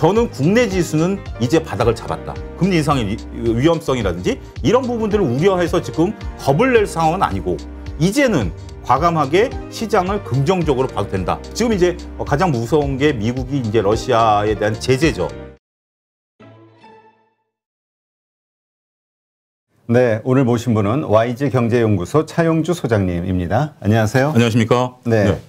저는 국내 지수는 이제 바닥을 잡았다. 금리 인상의 위험성이라든지 이런 부분들을 우려해서 지금 겁을 낼 상황은 아니고 이제는 과감하게 시장을 긍정적으로 봐도 된다. 지금 이제 가장 무서운 게 미국이 이제 러시아에 대한 제재죠. 네, 오늘 모신 분은 YG경제연구소 차용주 소장님입니다. 안녕하세요. 안녕하십니까? 네.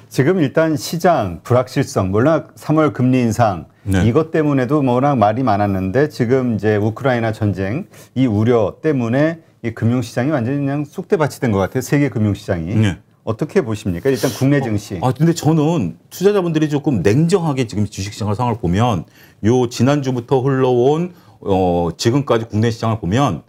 지금 일단 시장 불확실성, 물론 3월 금리 인상 이것 때문에도 워낙 말이 많았는데 지금 이제 우크라이나 전쟁 이 우려 때문에 이 금융시장이 완전히 그냥 쑥대밭이 된 것 같아요. 세계 금융시장이. 어떻게 보십니까? 일단 국내 증시. 근데 저는 투자자분들이 조금 냉정하게 지금 주식시장 상황을 보면 요 지난주부터 흘러온 지금까지 국내 시장을 보면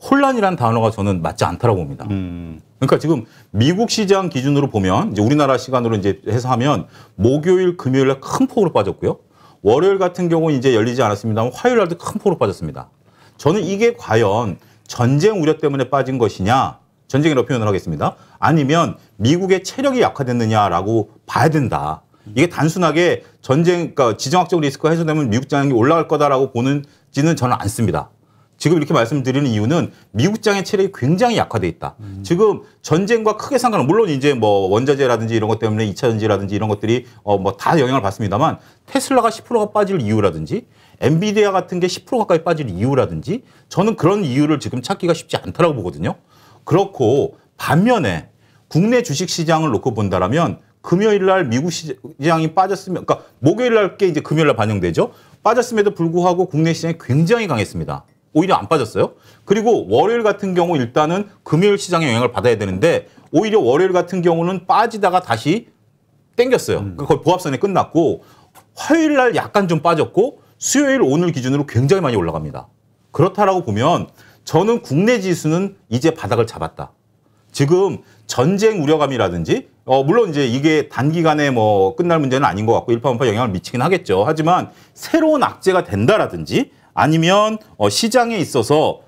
혼란이라는 단어가 저는 맞지 않다라고 봅니다. 그러니까 지금 미국 시장 기준으로 보면 이제 우리나라 시간으로 이제 해서 하면 목요일, 금요일에 큰 폭으로 빠졌고요. 월요일 같은 경우는 이제 열리지 않았습니다만 화요일 날도 큰 폭으로 빠졌습니다. 저는 이게 과연 전쟁 우려 때문에 빠진 것이냐, 전쟁이라고 표현을 하겠습니다. 아니면 미국의 체력이 약화됐느냐라고 봐야 된다. 이게 단순하게 전쟁, 그러니까 지정학적 리스크가 해소되면 미국 시장이 올라갈 거다라고 보는지는 저는 않습니다. 지금 이렇게 말씀드리는 이유는 미국 장의 체력이 굉장히 약화돼 있다. 지금 전쟁과 크게 상관은 물론 이제 뭐 원자재라든지 이런 것 때문에 2차 전지라든지 이런 것들이 뭐 다 영향을 받습니다만 테슬라가 10%가 빠질 이유라든지 엔비디아 같은 게 10% 가까이 빠질 이유라든지 저는 그런 이유를 지금 찾기가 쉽지 않다라고 보거든요. 그렇고 반면에 국내 주식 시장을 놓고 본다라면 금요일 날 미국 시장이 빠졌으면, 그러니까 목요일 날 게 이제 금요일 날 반영되죠. 빠졌음에도 불구하고 국내 시장이 굉장히 강했습니다. 오히려 안 빠졌어요. 그리고 월요일 같은 경우 일단은 금요일 시장의 영향을 받아야 되는데 오히려 월요일 같은 경우는 빠지다가 다시 땡겼어요. 거의 보합선에 끝났고 화요일 날 약간 좀 빠졌고 수요일 오늘 기준으로 굉장히 많이 올라갑니다. 그렇다라고 보면 저는 국내 지수는 이제 바닥을 잡았다. 지금 전쟁 우려감이라든지 물론 이제 이게 단기간에 뭐 끝날 문제는 아닌 것 같고 일파만파 영향을 미치긴 하겠죠. 하지만 새로운 악재가 된다라든지 아니면 시장에 있어서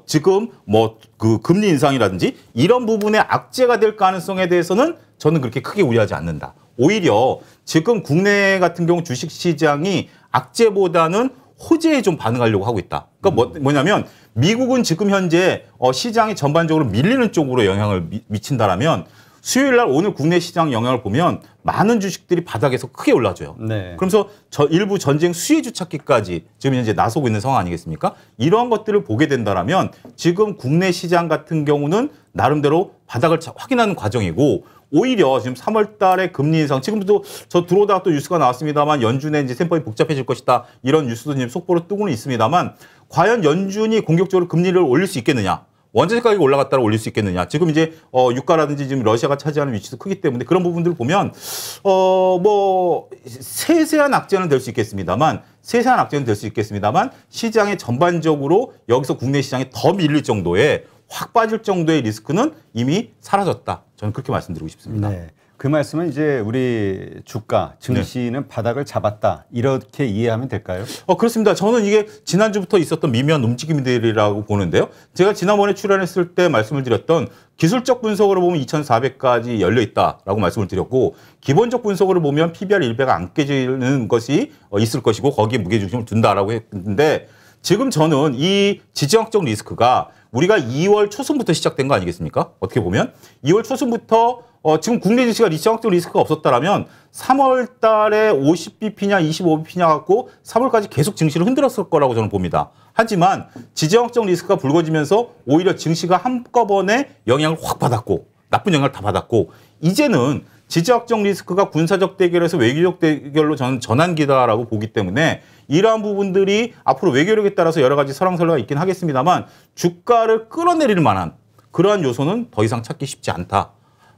지금 뭐 그 금리 인상이라든지 이런 부분에 악재가 될 가능성에 대해서는 저는 그렇게 크게 우려하지 않는다. 오히려 지금 국내 같은 경우 주식 시장이 악재보다는 호재에 좀 반응하려고 하고 있다. 그러니까 뭐냐면 미국은 지금 현재 시장이 전반적으로 밀리는 쪽으로 영향을 미친다라면 수요일 날 오늘 국내 시장 영향을 보면 많은 주식들이 바닥에서 크게 올라줘요. 네. 그러면서 일부 전쟁 수혜주 찾기까지 지금 현재 나서고 있는 상황 아니겠습니까? 이러한 것들을 보게 된다라면 지금 국내 시장 같은 경우는 나름대로 바닥을 확인하는 과정이고 오히려 지금 3월 달에 금리 인상, 지금도 저 들어오다가 또 뉴스가 나왔습니다만 연준의 이제 셈법이 복잡해질 것이다. 이런 뉴스도 지금 속보로 뜨고는 있습니다만 과연 연준이 공격적으로 금리를 올릴 수 있겠느냐? 원자재 가격이 올라갔다가 올릴 수 있겠느냐. 지금 이제 유가라든지 지금 러시아가 차지하는 위치도 크기 때문에 그런 부분들을 보면 뭐 세세한 악재는 될 수 있겠습니다만 시장의 전반적으로 여기서 국내 시장이 더 밀릴 정도의 확 빠질 정도의 리스크는 이미 사라졌다. 저는 그렇게 말씀드리고 싶습니다. 네. 그 말씀은 이제 우리 주가, 증시는 바닥을 잡았다. 이렇게 이해하면 될까요? 그렇습니다. 저는 이게 지난주부터 있었던 미묘한 움직임들이라고 보는데요. 제가 지난번에 출연했을 때 말씀을 드렸던 기술적 분석으로 보면 2,400까지 열려 있다라고 말씀을 드렸고 기본적 분석으로 보면 PBR 1배가 안 깨지는 것이 있을 것이고 거기에 무게중심을 둔다라고 했는데 지금 저는 이 지정학적 리스크가 우리가 2월 초순부터 시작된 거 아니겠습니까? 어떻게 보면 2월 초순부터 지금 국내 증시가 지정학적 리스크가 없었다라면 3월 달에 50bp냐 25bp냐 갖고 3월까지 계속 증시를 흔들었을 거라고 저는 봅니다. 하지만 지정학적 리스크가 불거지면서 오히려 증시가 한꺼번에 영향을 확 받았고 나쁜 영향을 다 받았고 이제는 지정학적 리스크가 군사적 대결에서 외교적 대결로 저는 전환기다라고 보기 때문에 이러한 부분들이 앞으로 외교력에 따라서 여러 가지 설왕설래가 있긴 하겠습니다만 주가를 끌어내릴 만한 그러한 요소는 더 이상 찾기 쉽지 않다.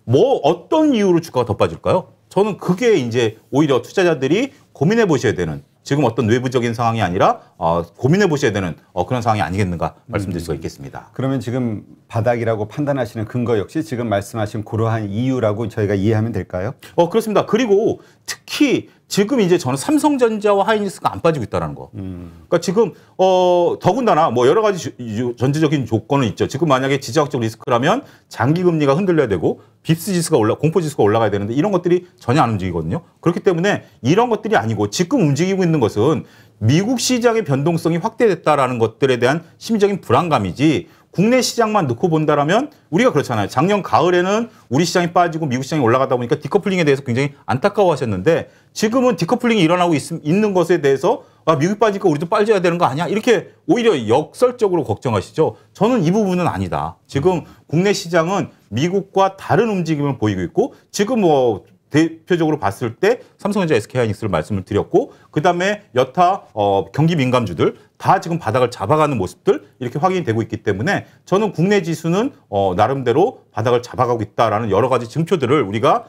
뭐 어떤 이유로 주가가 더 빠질까요? 저는 그게 이제 오히려 투자자들이 고민해 보셔야 되는 지금 어떤 외부적인 상황이 아니라 고민해 보셔야 되는 그런 상황이 아니겠는가 말씀드릴 수가 있겠습니다. 그러면 지금 바닥이라고 판단하시는 근거 역시 지금 말씀하신 그러한 이유라고 저희가 이해하면 될까요? 그렇습니다. 그리고 특히 지금 이제 저는 삼성전자와 하이닉스가 안 빠지고 있다는 거. 그러니까 지금 더군다나 뭐 여러 가지 전제적인 조건은 있죠. 지금 만약에 지정학적 리스크라면 장기 금리가 흔들려야 되고 빕스 지수가 공포 지수가 올라가야 되는데 이런 것들이 전혀 안 움직이거든요. 그렇기 때문에 이런 것들이 아니고 지금 움직이고 있는 것은 미국 시장의 변동성이 확대됐다라는 것들에 대한 심리적인 불안감이지 국내 시장만 놓고 본다라면 우리가 그렇잖아요. 작년 가을에는 우리 시장이 빠지고 미국 시장이 올라가다 보니까 디커플링에 대해서 굉장히 안타까워하셨는데 지금은 디커플링이 일어나고 있는 것에 대해서 미국이 빠지니까 우리도 빠져야 되는 거 아니야? 이렇게 오히려 역설적으로 걱정하시죠. 저는 이 부분은 아니다. 지금 국내 시장은 미국과 다른 움직임을 보이고 있고 지금 뭐 대표적으로 봤을 때 삼성전자, SK하이닉스를 말씀을 드렸고 그다음에 여타 경기 민감주들 다 지금 바닥을 잡아가는 모습들 이렇게 확인이 되고 있기 때문에 저는 국내 지수는 나름대로 바닥을 잡아가고 있다라는 여러 가지 증표들을 우리가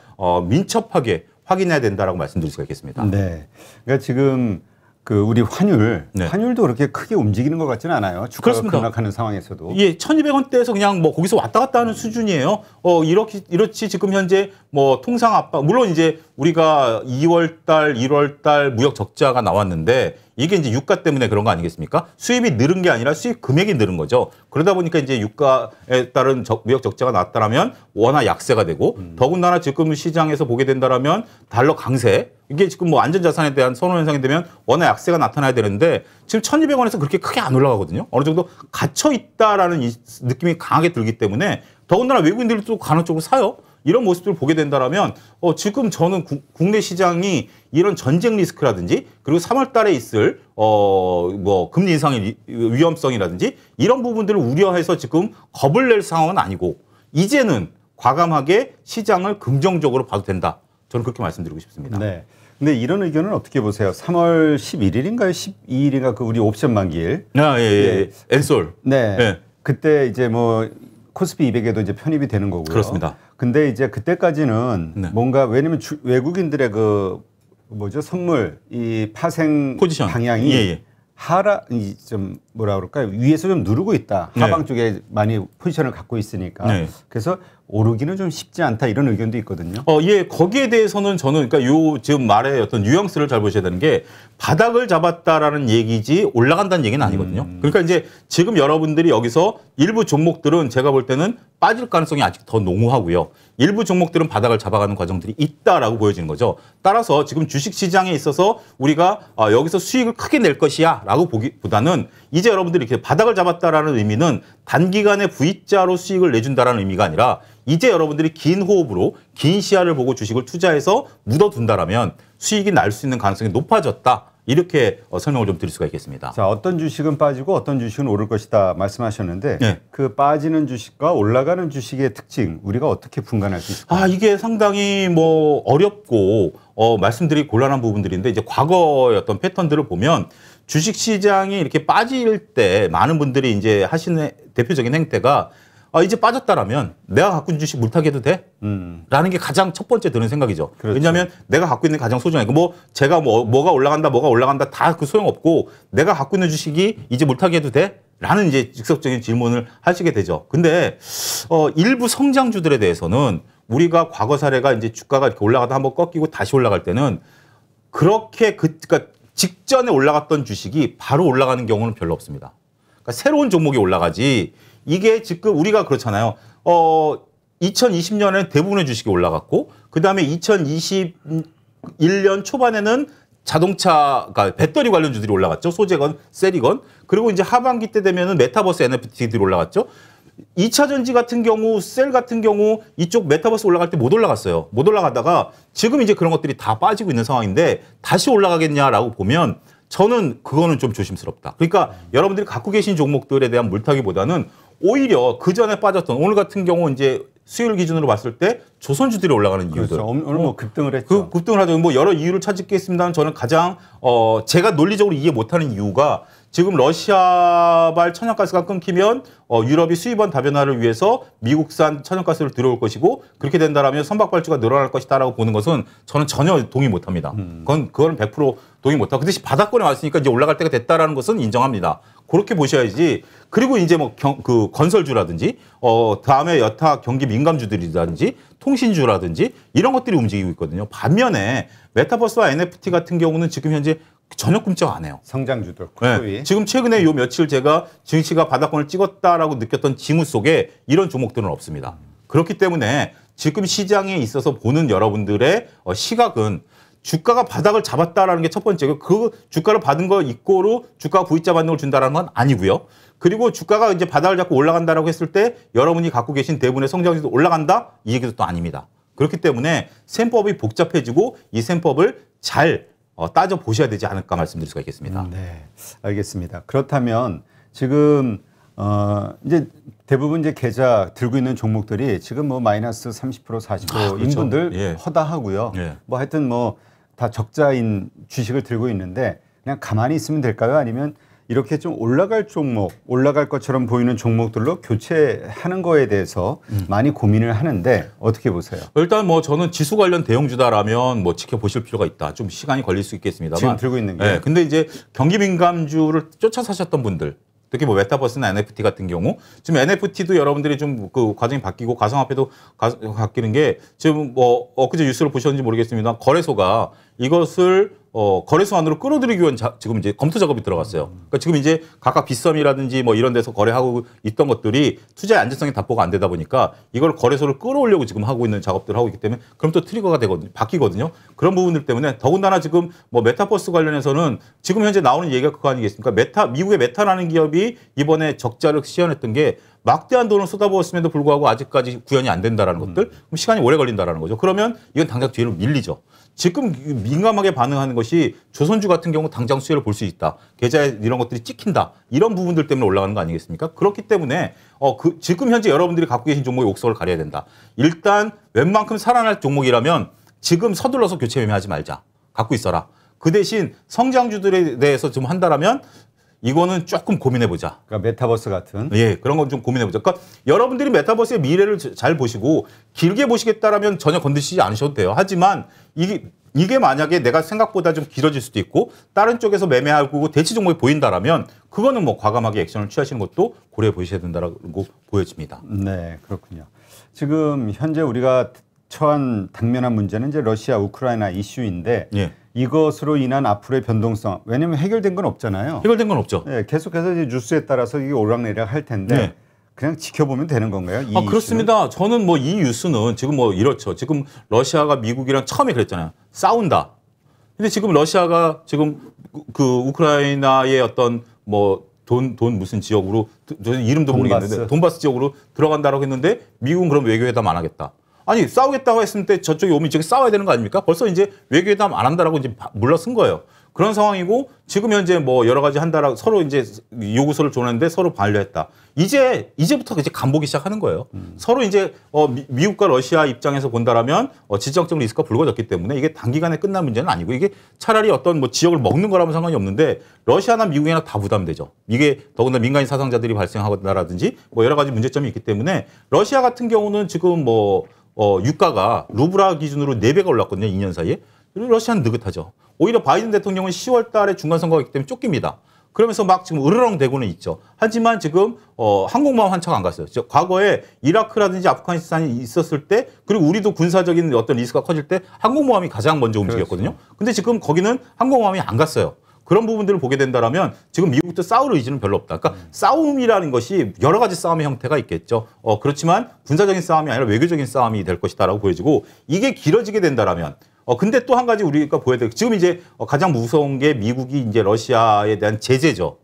민첩하게 확인해야 된다라고 말씀드릴 수가 있겠습니다. 네, 그러니까 지금 우리 환율도 그렇게 크게 움직이는 것 같지는 않아요. 주가가 급락하는 상황에서도. 예, 1,200원대에서 그냥 뭐 거기서 왔다 갔다 하는 수준이에요. 이렇지 지금 현재 뭐 통상 압박 물론 이제 우리가 2월 달, 1월 달 무역 적자가 나왔는데 이게 이제 유가 때문에 그런 거 아니겠습니까? 수입이 늘은 게 아니라 수입 금액이 늘은 거죠. 그러다 보니까 이제 유가에 따른 무역 적자가 나왔다라면 원화 약세가 되고 더군다나 지금 시장에서 보게 된다라면 달러 강세 이게 지금 뭐 안전자산에 대한 선호 현상이 되면 원화 약세가 나타나야 되는데 지금 1,200원에서 그렇게 크게 안 올라가거든요. 어느 정도 갇혀 있다라는 이 느낌이 강하게 들기 때문에 더군다나 외국인들이 또 간헐적으로 사요. 이런 모습들을 보게 된다라면 지금 저는 국내 시장이 이런 전쟁 리스크라든지 그리고 3월 달에 있을 뭐 금리 인상의 위험성이라든지 이런 부분들을 우려해서 지금 겁을 낼 상황은 아니고 이제는 과감하게 시장을 긍정적으로 봐도 된다. 저는 그렇게 말씀드리고 싶습니다. 네. 근데 이런 의견은 어떻게 보세요? 3월 11일인가요? 12일인가 우리 옵션 만기일. 예. 엔솔. 네. 네. 그때 이제 뭐 코스피 200에도 이제 편입이 되는 거고요. 그렇습니다. 근데 이제 그때까지는 뭔가 왜냐면 외국인들의 선물 이 파생 포지션. 방향이 좀 뭐라 그럴까요? 위에서 좀 누르고 있다. 하방 쪽에 많이 포지션을 갖고 있으니까. 그래서 오르기는 좀 쉽지 않다 이런 의견도 있거든요. 예, 거기에 대해서는 저는 그러니까 요 지금 말의 어떤 뉘앙스를 잘 보셔야 되는 게 바닥을 잡았다라는 얘기지 올라간다는 얘기는 아니거든요. 그러니까 이제 지금 여러분들이 여기서 일부 종목들은 제가 볼 때는 빠질 가능성이 아직 더 농후하고요. 일부 종목들은 바닥을 잡아가는 과정들이 있다라고 보여지는 거죠. 따라서 지금 주식 시장에 있어서 우리가 여기서 수익을 크게 낼 것이야라고 보기보다는 이제 여러분들이 이렇게 바닥을 잡았다라는 의미는 단기간에 V자로 수익을 내준다라는 의미가 아니라 이제 여러분들이 긴 호흡으로 긴 시야를 보고 주식을 투자해서 묻어둔다라면 수익이 날 수 있는 가능성이 높아졌다. 이렇게 설명을 좀 드릴 수가 있겠습니다. 자, 어떤 주식은 빠지고 어떤 주식은 오를 것이다 말씀하셨는데 그 빠지는 주식과 올라가는 주식의 특징 우리가 어떻게 분간할 수 있을까요? 이게 상당히 뭐 어렵고 말씀드리기 곤란한 부분들인데 이제 과거의 어떤 패턴들을 보면 주식 시장이 이렇게 빠질 때 많은 분들이 이제 하시는 대표적인 행태가 이제 빠졌다라면 내가 갖고 있는 주식 물타기 해도 돼? 라는 게 가장 첫 번째 드는 생각이죠. 그렇죠. 왜냐하면 내가 갖고 있는 가장 소중한 제가 뭐가 올라간다 다 그 소용없고 내가 갖고 있는 주식이 이제 물타기 해도 돼? 라는 이제 직접적인 질문을 하시게 되죠. 근데 일부 성장주들에 대해서는 우리가 과거 사례가 이제 주가가 이렇게 올라가다 한번 꺾이고 다시 올라갈 때는 그렇게 그러니까 직전에 올라갔던 주식이 바로 올라가는 경우는 별로 없습니다. 그러니까 새로운 종목이 올라가지 이게 지금 우리가 그렇잖아요. 2020년에 대부분의 주식이 올라갔고 그다음에 2021년 초반에는 자동차, 그러니까 배터리 관련주들이 올라갔죠. 소재건, 셀이건. 그리고 이제 하반기 때 되면은 메타버스 NFT들이 올라갔죠. 2차 전지 같은 경우, 셀 같은 경우 이쪽 메타버스 올라갈 때 못 올라갔어요. 못 올라가다가 지금 이제 그런 것들이 다 빠지고 있는 상황인데 다시 올라가겠냐라고 보면 저는 그거는 좀 조심스럽다. 그러니까 여러분들이 갖고 계신 종목들에 대한 물타기보다는 오히려 그 전에 빠졌던 오늘 같은 경우 이제 수요일 기준으로 봤을 때 조선주들이 올라가는 이유들. 그렇죠. 오늘 뭐 급등을 했죠. 급등을 하죠. 뭐 여러 이유를 찾겠습니다만 저는 가장 제가 논리적으로 이해 못하는 이유가 지금 러시아발 천연가스가 끊기면 유럽이 수입원 다변화를 위해서 미국산 천연가스를 들어올 것이고 그렇게 된다라면 선박발주가 늘어날 것이다라고 보는 것은 저는 전혀 동의 못합니다. 그거는 100% 동의 못하고 그 대신 바닥권에 왔으니까 이제 올라갈 때가 됐다라는 것은 인정합니다. 그렇게 보셔야지. 그리고 이제 뭐 그 건설주라든지 다음에 여타 경기 민감주들이라든지 통신주라든지 이런 것들이 움직이고 있거든요. 반면에 메타버스와 NFT 같은 경우는 지금 현재 전혀 꿈쩍 안 해요. 성장주들. 네. 지금 최근에 요 며칠 제가 증시가 바닥권을 찍었다라고 느꼈던 징후 속에 이런 종목들은 없습니다. 그렇기 때문에 지금 시장에 있어서 보는 여러분들의 시각은 주가가 바닥을 잡았다라는 게 첫 번째고 그 주가를 받은 거 이꼬로 주가가 V자 반등을 준다라는 건 아니고요. 그리고 주가가 이제 바닥을 잡고 올라간다라고 했을 때 여러분이 갖고 계신 대부분의 성장주도 올라간다? 이 얘기도 또 아닙니다. 그렇기 때문에 셈법이 복잡해지고 이 셈법을 잘 따져 보셔야 되지 않을까 말씀드릴 수가 있겠습니다. 네, 알겠습니다. 그렇다면 지금 이제 대부분 이제 계좌 들고 있는 종목들이 지금 뭐 마이너스 30% 40%인 그렇죠. 분들 예. 허다하고요. 예. 뭐 하여튼 뭐 다 적자인 주식을 들고 있는데 그냥 가만히 있으면 될까요? 아니면 이렇게 좀 올라갈 종목, 올라갈 것처럼 보이는 종목들로 교체하는 거에 대해서 많이 고민을 하는데 어떻게 보세요? 일단 뭐 저는 지수 관련 대형주다라면 뭐 지켜보실 필요가 있다. 좀 시간이 걸릴 수 있겠습니다만. 지금 들고 있는 게. 네, 근데 이제 경기 민감주를 쫓아 사셨던 분들. 특히 뭐 메타버스나 NFT 같은 경우 지금 NFT도 여러분들이 좀 그 과정이 바뀌고 가상화폐도 바뀌는 게 지금 뭐 엊그제 뉴스를 보셨는지 모르겠습니다. 거래소가 이것을 거래소 안으로 끌어들이기 위한 지금 이제 검토 작업이 들어갔어요. 그러니까 지금 이제 각각 빗썸이라든지 뭐 이런 데서 거래하고 있던 것들이 투자의 안전성이 답보가 안 되다 보니까 이걸 거래소를 끌어오려고 지금 하고 있는 작업들을 하고 있기 때문에 그럼 또 트리거가 되거든요. 바뀌거든요. 그런 부분들 때문에 더군다나 지금 뭐 메타버스 관련해서는 지금 현재 나오는 얘기가 그거 아니겠습니까? 미국의 메타라는 기업이 이번에 적자를 시현했던 게 막대한 돈을 쏟아부었음에도 불구하고 아직까지 구현이 안 된다라는 것들, 그럼 시간이 오래 걸린다라는 거죠. 그러면 이건 당장 뒤로 밀리죠. 지금 민감하게 반응하는 것이 조선주 같은 경우 당장 수혜를 볼 수 있다. 계좌에 이런 것들이 찍힌다. 이런 부분들 때문에 올라가는 거 아니겠습니까? 그렇기 때문에 지금 현재 여러분들이 갖고 계신 종목의 옥석을 가려야 된다. 일단 웬만큼 살아날 종목이라면 지금 서둘러서 교체 매매하지 말자. 갖고 있어라. 그 대신 성장주들에 대해서 좀 한다라면 이거는 조금 고민해보자. 그러니까 메타버스 같은. 예, 그런 건 좀 고민해보자. 그러니까 여러분들이 메타버스의 미래를 잘 보시고 길게 보시겠다라면 전혀 건드시지 않으셔도 돼요. 하지만 이게 만약에 내가 생각보다 좀 길어질 수도 있고 다른 쪽에서 매매하고 대치 종목이 보인다라면 그거는 뭐 과감하게 액션을 취하시는 것도 고려해 보셔야 된다라고 보여집니다. 네, 그렇군요. 지금 현재 우리가 처한 당면한 문제는 이제 러시아 우크라이나 이슈인데 예. 이것으로 인한 앞으로의 변동성, 왜냐하면 해결된 건 없잖아요. 해결된 건 없죠. 네, 계속해서 이제 뉴스에 따라서 이게 오락내락 할 텐데 네. 그냥 지켜보면 되는 건가요? 이 그렇습니다. 저는 뭐 이 뉴스는 지금 뭐 이렇죠. 지금 러시아가 미국이랑 처음에 그랬잖아요. 싸운다. 근데 지금 러시아가 지금 그 우크라이나의 어떤 뭐 돈 무슨 지역으로 저는 이름도 모르겠는데 돈바스 지역으로 들어간다라고 했는데 미국은 그럼 외교회담 안 하겠다. 아니 싸우겠다고 했을 때 저쪽이 오면 이쪽이 싸워야 되는 거 아닙니까? 벌써 이제 외교회담 안 한다라고 이제 물러선 거예요. 그런 상황이고 지금 현재 뭐 여러 가지 한다라고 서로 이제 요구서를 줬는데 서로 반려했다. 이제부터 이제 간보기 시작하는 거예요. 서로 이제 미국과 러시아 입장에서 본다라면 지정적 리스크가 불거졌기 때문에 이게 단기간에 끝날 문제는 아니고 이게 차라리 어떤 뭐 지역을 먹는 거라면 상관이 없는데 러시아나 미국이나 다 부담되죠. 이게 더군다나 민간인 사상자들이 발생하거나라든지 뭐 여러 가지 문제점이 있기 때문에 러시아 같은 경우는 지금 뭐 유가가 루블화 기준으로 4배가 올랐거든요. 2년 사이에. 러시아는 느긋하죠. 오히려 바이든 대통령은 10월 달에 중간선거가 있기 때문에 쫓깁니다. 그러면서 막 지금 으르렁대고는 있죠. 하지만 지금 항공모함 한 차가 안 갔어요. 과거에 이라크라든지 아프가니스탄이 있었을 때 그리고 우리도 군사적인 어떤 리스크가 커질 때 항공모함이 가장 먼저 움직였거든요. 그렇죠. 근데 지금 거기는 항공모함이 안 갔어요. 그런 부분들을 보게 된다면 지금 미국도 싸울 의지는 별로 없다. 그러니까 싸움이라는 것이 여러 가지 싸움의 형태가 있겠죠. 그렇지만 군사적인 싸움이 아니라 외교적인 싸움이 될 것이다라고 보여지고 이게 길어지게 된다라면 근데 또 한 가지 우리가 보여야 돼. 지금 이제 가장 무서운 게 미국이 이제 러시아에 대한 제재죠.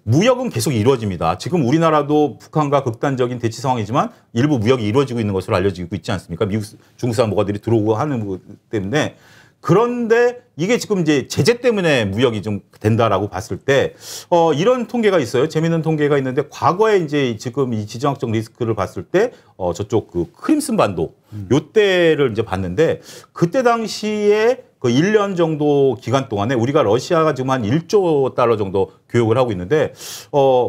무역은 계속 이루어집니다. 지금 우리나라도 북한과 극단적인 대치 상황이지만 일부 무역이 이루어지고 있는 것으로 알려지고 있지 않습니까? 미국, 중국산 뭐가들이 들어오고 하는 것 때문에. 그런데 이게 지금 이제 제재 때문에 무역이 좀 된다라고 봤을 때, 이런 통계가 있어요. 재미있는 통계가 있는데, 과거에 이제 지금 이 지정학적 리스크를 봤을 때, 저쪽 그 크림슨 반도, 요때를 이제 봤는데, 그때 당시에 그 1년 정도 기간 동안에 우리가 러시아가 지금 한 1조 달러 정도 교역을 하고 있는데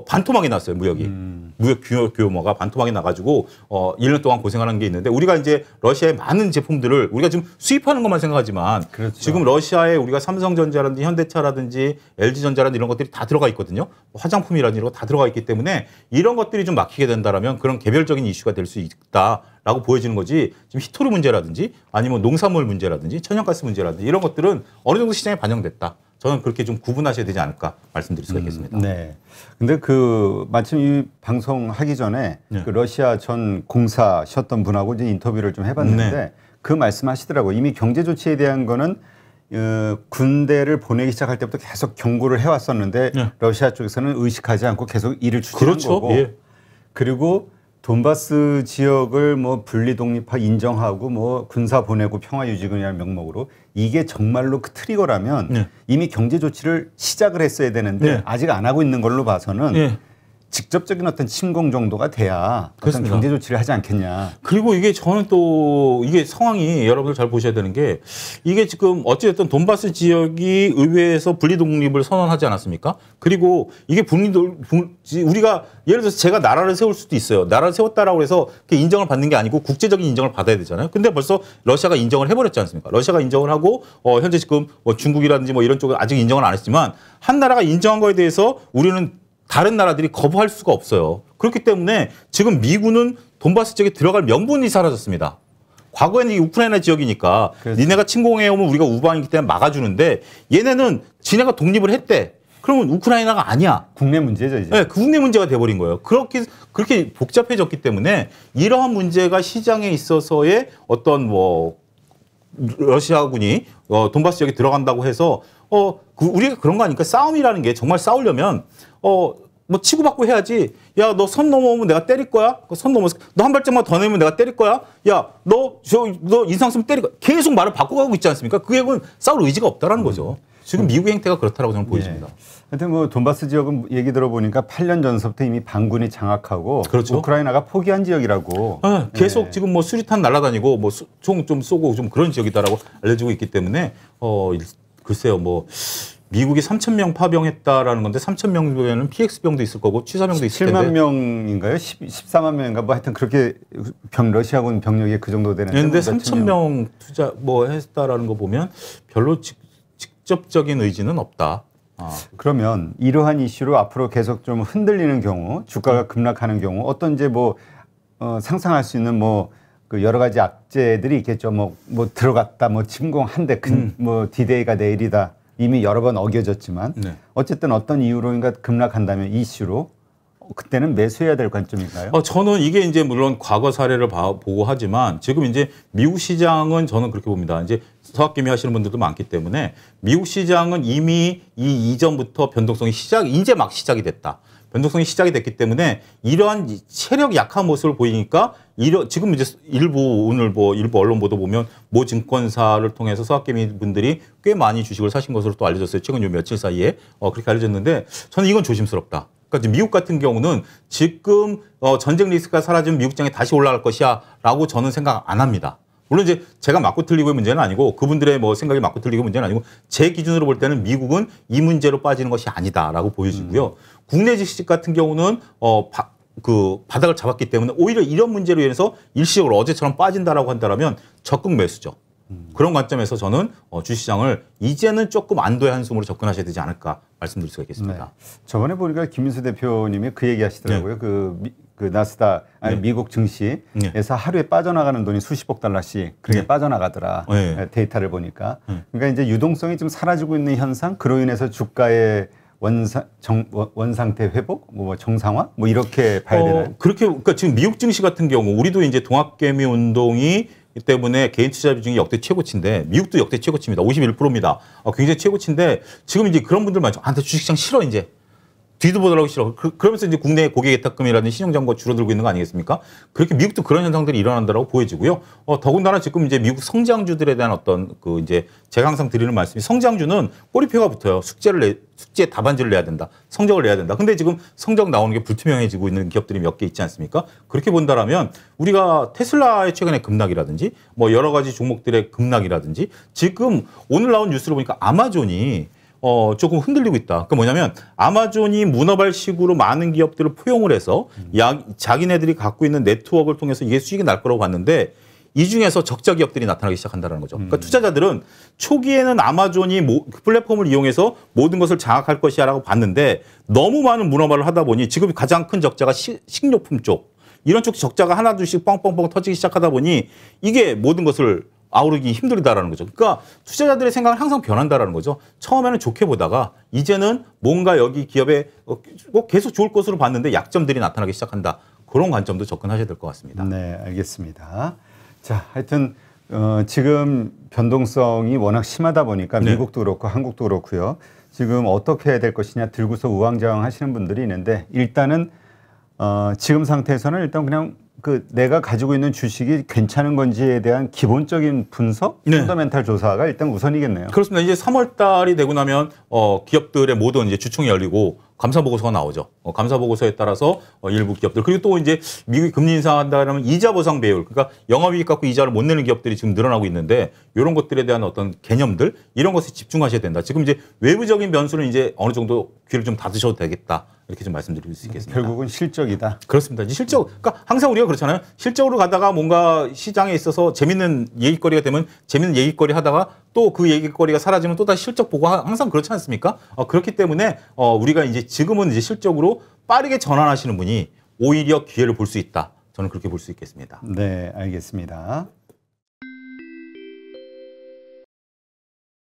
반토막이 났어요, 무역이. 무역 규모가 반토막이 나가지고 1년 동안 고생하는 게 있는데 우리가 이제 러시아의 많은 제품들을 우리가 지금 수입하는 것만 생각하지만 그렇죠. 지금 러시아에 우리가 삼성전자라든지 현대차라든지 LG전자라든지 이런 것들이 다 들어가 있거든요. 화장품이라든지 이런 거 다 들어가 있기 때문에 이런 것들이 좀 막히게 된다라면 그런 개별적인 이슈가 될 수 있다라고 보여지는 거지. 지금 히토류 문제라든지 아니면 농산물 문제라든지 천연가스 문제라든지 이런 것들은 어느 정도 시장에 반영됐다. 저는 그렇게 좀 구분하셔야 되지 않을까 말씀드릴 수가 있겠습니다. 네. 근데 마침 이 방송 하기 전에 네. 그 러시아 전 공사셨던 분하고 이제 인터뷰를 좀 해봤는데 네. 그 말씀하시더라고요. 이미 경제 조치에 대한 거는 군대를 보내기 시작할 때부터 계속 경고를 해왔었는데 네. 러시아 쪽에서는 의식하지 않고 계속 일을 추진한 그렇죠. 거고 예. 그리고 돈바스 지역을 뭐 분리 독립화 인정하고 뭐 군사 보내고 평화 유지군이라는 명목으로 이게 정말로 그 트리거라면 네. 이미 경제 조치를 시작을 했어야 되는데 네. 아직 안 하고 있는 걸로 봐서는 예. 직접적인 어떤 침공 정도가 돼야 어떤 그렇습니다. 경제 조치를 하지 않겠냐. 그리고 이게 저는 또 이게 상황이 여러분들 잘 보셔야 되는 게 이게 지금 어찌됐든 돈바스 지역이 의회에서 분리 독립을 선언하지 않았습니까? 그리고 이게 우리가 예를 들어서 제가 나라를 세울 수도 있어요. 나라를 세웠다라고 해서 인정을 받는 게 아니고 국제적인 인정을 받아야 되잖아요. 근데 벌써 러시아가 인정을 해버렸지 않습니까? 러시아가 인정을 하고 현재 지금 중국이라든지 뭐 이런 쪽은 아직 인정을 안 했지만 한 나라가 인정한 거에 대해서 우리는 다른 나라들이 거부할 수가 없어요. 그렇기 때문에 지금 미군은 돈바스 지역에 들어갈 명분이 사라졌습니다. 과거에는 이 우크라이나 지역이니까 그렇죠. 니네가 침공해오면 우리가 우방이기 때문에 막아주는데 얘네는 지네가 독립을 했대. 그러면 우크라이나가 아니야. 국내 문제죠 이제. 네, 국내 문제가 돼버린 거예요. 그렇게 복잡해졌기 때문에 이러한 문제가 시장에 있어서의 어떤 러시아군이 돈바스 지역에 들어간다고 해서 우리가 그런 거 아니까 싸움이라는 게 정말 싸우려면 치고받고 해야지. 야, 너 선 넘어오면 내가 때릴 거야? 선 넘어서 너 한 발짝만 더 내면 내가 때릴 거야? 야, 너 인상 쓰면 때릴 거야? 계속 말을 바꿔가고 있지 않습니까? 그게 싸울 의지가 없다라는 거죠. 지금 미국의 행태가 그렇다라고 저는 보여집니다. 하여튼 돈바스 지역은 얘기 들어보니까 8년 전서부터 이미 반군이 장악하고 그렇죠. 우크라이나가 포기한 지역이라고. 네, 계속 지금 수류탄 날아다니고 총 좀 쏘고 좀 그런 지역이다라고 알려지고 있기 때문에 글쎄요 미국이 3,000명 파병했다라는 건데 3,000명이면 PX병도 있을 거고 취사병도 있을 텐데 7만 명인가요? 14만 명인가 하여튼 그렇게 러시아군 병력이 그 정도 되는데 그런데 3,000명 투자 했다라는 거 보면 별로 직접적인 의지는 없다. 그러면 이러한 이슈로 앞으로 계속 좀 흔들리는 경우 주가가 급락하는 경우 어떤 이제 상상할 수 있는 그 여러 가지 악재들이 있겠죠. 들어갔다 침공한데 디데이가 내일이다. 이미 여러 번 어겨졌지만 네. 어쨌든 어떤 이유로인가 급락한다면 이슈로 그때는 매수해야 될 관점인가요? 저는 이게 이제 물론 과거 사례를 보고 하지만 지금 이제 미국 시장은 저는 그렇게 봅니다. 이제 서학개미 하시는 분들도 많기 때문에 미국 시장은 이미 이 이전부터 변동성이 이제 막 시작이 됐다. 변동성이 시작이 됐기 때문에 이러한 체력 약한 모습을 보이니까 지금 이제 오늘 일부 언론 보도 보면 모 증권사를 통해서 서학개미 분들이 꽤 많이 주식을 사신 것으로 또 알려졌어요. 최근 요 며칠 사이에 그렇게 알려졌는데 저는 이건 조심스럽다. 그러니까 미국 같은 경우는 지금 전쟁 리스크가 사라지면 미국 시장에 다시 올라갈 것이야라고 저는 생각 안 합니다. 물론 이제 제가 맞고 틀리고의 문제는 아니고 그분들의 생각이 맞고 틀리고의 문제는 아니고 제 기준으로 볼 때는 미국은 이 문제로 빠지는 것이 아니다라고 보여지고요. 국내 주식 같은 경우는 바닥을 잡았기 때문에 오히려 이런 문제로 인해서 일시적으로 어제처럼 빠진다라고 한다면 적극 매수죠. 그런 관점에서 저는 주시장을 이제는 조금 안도의 한숨으로 접근하셔야 되지 않을까 말씀드릴 수가 있겠습니다. 네. 저번에 보니까 김민수 대표님이 그 얘기 하시더라고요. 네. 그 나스닥 아니 미국 증시에서 하루에 빠져나가는 돈이 수십억 달러씩 그렇게 빠져나가더라. 데이터를 보니까. 그러니까 이제 유동성이 좀 사라지고 있는 현상 그로 인해서 주가의 원상태 회복, 정상화, 이렇게 봐야 되나요? 그러니까 지금 미국 증시 같은 경우 우리도 이제 동학개미 운동이 때문에 개인 투자 비중이 역대 최고치인데 미국도 역대 최고치입니다. 51%입니다. 굉장히 최고치인데 지금 이제 그런 분들 많죠. 나 주식시장 싫어 이제. 뒤도 보더라고 싫어. 그러면서 이제 국내 고객 예탁금이라든지 신용잔고가 줄어들고 있는 거 아니겠습니까? 그렇게 미국도 그런 현상들이 일어난다고 보여지고요. 더군다나 지금 이제 미국 성장주들에 대한 어떤 그 이제 제가 항상 드리는 말씀이 성장주는 꼬리표가 붙어요. 숙제 답안지를 내야 된다. 성적을 내야 된다. 근데 지금 성적 나오는 게 불투명해지고 있는 기업들이 몇 개 있지 않습니까? 그렇게 본다라면 우리가 테슬라의 최근의 급락이라든지 뭐 여러 가지 종목들의 급락이라든지 지금 오늘 나온 뉴스를 보니까 아마존이 조금 흔들리고 있다. 그러니까 뭐냐면 아마존이 문어발식으로 많은 기업들을 포용을 해서 자기네들이 갖고 있는 네트워크를 통해서 이게 수익이 날 거라고 봤는데 이 중에서 적자 기업들이 나타나기 시작한다는 거죠. 그러니까 투자자들은 초기에는 아마존이 플랫폼을 이용해서 모든 것을 장악할 것이라고 봤는데 너무 많은 문어발을 하다 보니 지금 가장 큰 적자가 식료품 쪽. 이런 쪽 적자가 하나둘씩 뻥뻥뻥 터지기 시작하다 보니 이게 모든 것을 아우르기 힘들다라는 거죠. 그러니까 투자자들의 생각은 항상 변한다라는 거죠. 처음에는 좋게 보다가 이제는 뭔가 여기 기업에 계속 좋을 것으로 봤는데 약점들이 나타나기 시작한다. 그런 관점도 접근하셔야 될 것 같습니다. 네, 알겠습니다. 자, 하여튼 지금 변동성이 워낙 심하다 보니까 미국도 그렇고 한국도 그렇고요. 지금 어떻게 해야 될 것이냐 들고서 우왕좌왕 하시는 분들이 있는데 일단은 지금 상태에서는 일단 그냥 내가 가지고 있는 주식이 괜찮은 건지에 대한 기본적인 분석, 펀더멘탈 조사가 일단 우선이겠네요. 그렇습니다. 이제 3월 달이 되고 나면 기업들의 모든 이제 주총이 열리고 감사 보고서가 나오죠. 감사 보고서에 따라서 일부 기업들 그리고 또 이제 미국이 금리 인상한다 그러면 이자 보상 배율 그러니까 영업이익 갖고 이자를 못 내는 기업들이 지금 늘어나고 있는데 이런 것들에 대한 어떤 개념들 이런 것에 집중하셔야 된다. 지금 이제 외부적인 변수는 이제 어느 정도 귀를 좀 닫으셔도 되겠다. 이렇게 좀 말씀드릴 수 있겠습니다. 결국은 실적이다. 그렇습니다. 이제 실적, 그러니까 항상 우리가 그렇잖아요. 실적으로 가다가 뭔가 시장에 있어서 재밌는 얘기거리가 되면 재밌는 얘기거리 하다가 또 그 얘기거리가 사라지면 또 다시 실적 보고 항상 그렇지 않습니까? 그렇기 때문에 우리가 이제 지금은 이제 실적으로 빠르게 전환하시는 분이 오히려 기회를 볼 수 있다. 저는 그렇게 볼 수 있겠습니다. 네, 알겠습니다.